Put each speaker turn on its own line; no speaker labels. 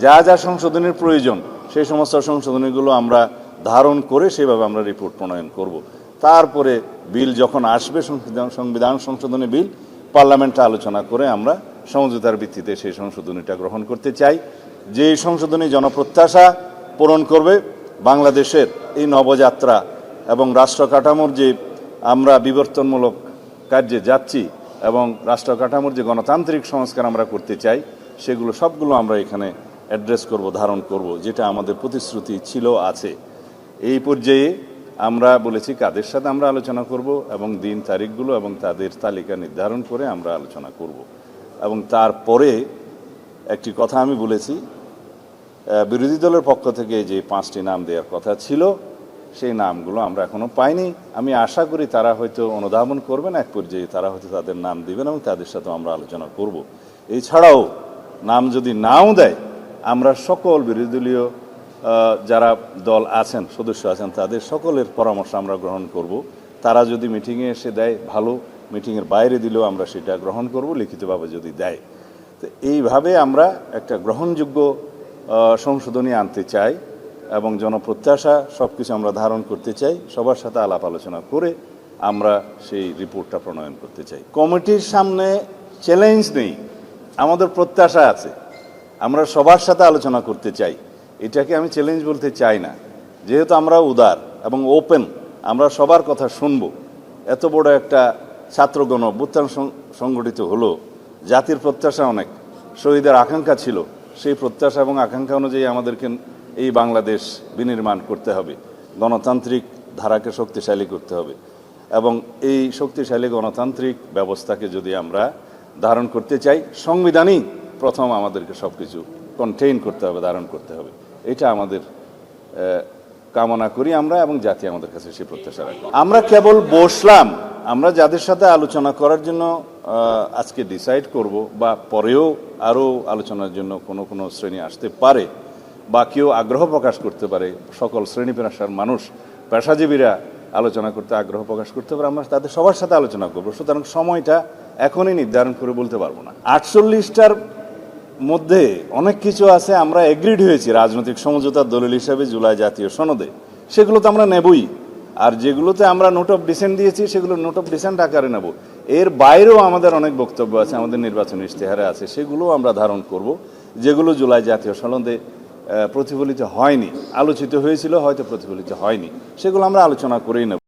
যা যা সংশোধনের প্রয়োজন সেই সমস্ত সংশোধনীগুলো আমরা ধারণ করে সেভাবে আমরা রিপোর্ট প্রণয়ন করব। তারপরে বিল যখন আসবে সংবিধান সংশোধনী বিল, পার্লামেন্টে আলোচনা করে আমরা সমঝোতার ভিত্তিতে সেই সংশোধনীটা গ্রহণ করতে চাই, যে সংশোধনী জনপ্রত্যাশা পূরণ করবে বাংলাদেশের এই নবযাত্রা এবং রাষ্ট্র কাঠামোর যে আমরা বিবর্তনমূলক কার্যে যাচ্ছি এবং রাষ্ট্র কাঠামোর যে গণতান্ত্রিক সংস্কার আমরা করতে চাই, সেগুলো সবগুলো আমরা এখানে অ্যাড্রেস করব, ধারণ করব, যেটা আমাদের প্রতিশ্রুতি ছিল আছে। এই পর্যায়ে আমরা বলেছি কাদের সাথে আমরা আলোচনা করব এবং দিন তারিখগুলো এবং তাদের তালিকা নির্ধারণ করে আমরা আলোচনা করব। এবং তারপরে একটি কথা আমি বলেছি, বিরোধী দলের পক্ষ থেকে যে 5টি নাম দেওয়ার কথা ছিল সেই নামগুলো আমরা এখনো পাইনি। আমি আশা করি তারা হয়তো অনুধাবন করবেন, এক পর্যায়ে তারা হয়তো তাদের নাম দিবেন এবং তাদের সাথে আমরা আলোচনা করব। এছাড়াও নাম যদি নাও দেয়, আমরা সকল বিরোধী দলীয় যারা দল আছেন, সদস্য আছেন, তাদের সকলের পরামর্শ আমরা গ্রহণ করব। তারা যদি মিটিংয়ে এসে দেয় ভালো, মিটিংয়ের বাইরে দিলেও আমরা সেটা গ্রহণ করব, লিখিতভাবে যদি দেয়। তো এইভাবে আমরা একটা গ্রহণযোগ্য সংশোধনী আনতে চাই এবং জনপ্রত্যাশা সব কিছু আমরা ধারণ করতে চাই। সবার সাথে আলাপ আলোচনা করে আমরা সেই রিপোর্টটা প্রণয়ন করতে চাই। কমিটির সামনে চ্যালেঞ্জ নেই, আমাদের প্রত্যাশা আছে, আমরা সবার সাথে আলোচনা করতে চাই। এটাকে আমি চ্যালেঞ্জ বলতে চাই না, যেহেতু আমরা উদার এবং ওপেন, আমরা সবার কথা শুনব। এত বড় একটা ছাত্রগণ অভ্যুত্থান সংগঠিত হলো, জাতির প্রত্যাশা অনেক, শহীদের আকাঙ্ক্ষা ছিল, সেই প্রত্যাশা এবং আকাঙ্ক্ষা অনুযায়ী আমাদেরকে এই বাংলাদেশ বিনির্মাণ করতে হবে, গণতান্ত্রিক ধারাকে শক্তিশালী করতে হবে এবং এই শক্তিশালী গণতান্ত্রিক ব্যবস্থাকে যদি আমরা ধারণ করতে চাই, সংবিধানই প্রথম আমাদেরকে সব কিছু কন্টেইন করতে হবে, ধারণ করতে হবে। এটা আমাদের কামনা করি আমরা এবং জাতি আমাদের কাছে সেই প্রত্যাশা রাখি। আমরা কেবল বসলাম, আমরা যাদের সাথে আলোচনা করার জন্য আজকে ডিসাইড করব বা পরেও আরও আলোচনার জন্য কোনো শ্রেণী আসতে পারে বা কেউ আগ্রহ প্রকাশ করতে পারে, সকল শ্রেণী পেশার মানুষ, পেশাজীবীরা আলোচনা করতে আগ্রহ প্রকাশ করতে পারে, আমরা তাদের সবার সাথে আলোচনা করব। সুতরাং সময়টা এখনই নির্ধারণ করে বলতে পারবো না। 48টার মধ্যে অনেক কিছু আছে আমরা এগ্রিড হয়েছি রাজনৈতিক সমঝোতার দলিল হিসাবে জুলাই জাতীয় সনদে, সেগুলো তো আমরা নেবই। আর যেগুলোতে আমরা নোট অফ ডিসেন্ট দিয়েছি সেগুলো নোট অফ ডিসেন্ট আকারে নেব। এর বাইরেও আমাদের অনেক বক্তব্য আছে, আমাদের নির্বাচনী ইশতেহারে আছে, সেগুলো আমরা ধারণ করব, যেগুলো জুলাই জাতীয় সনদে প্রতিফলিত হয়নি, আলোচিত হয়েছিল, হয়তো প্রতিফলিত হয়নি, সেগুলো আমরা আলোচনা করেই নেব।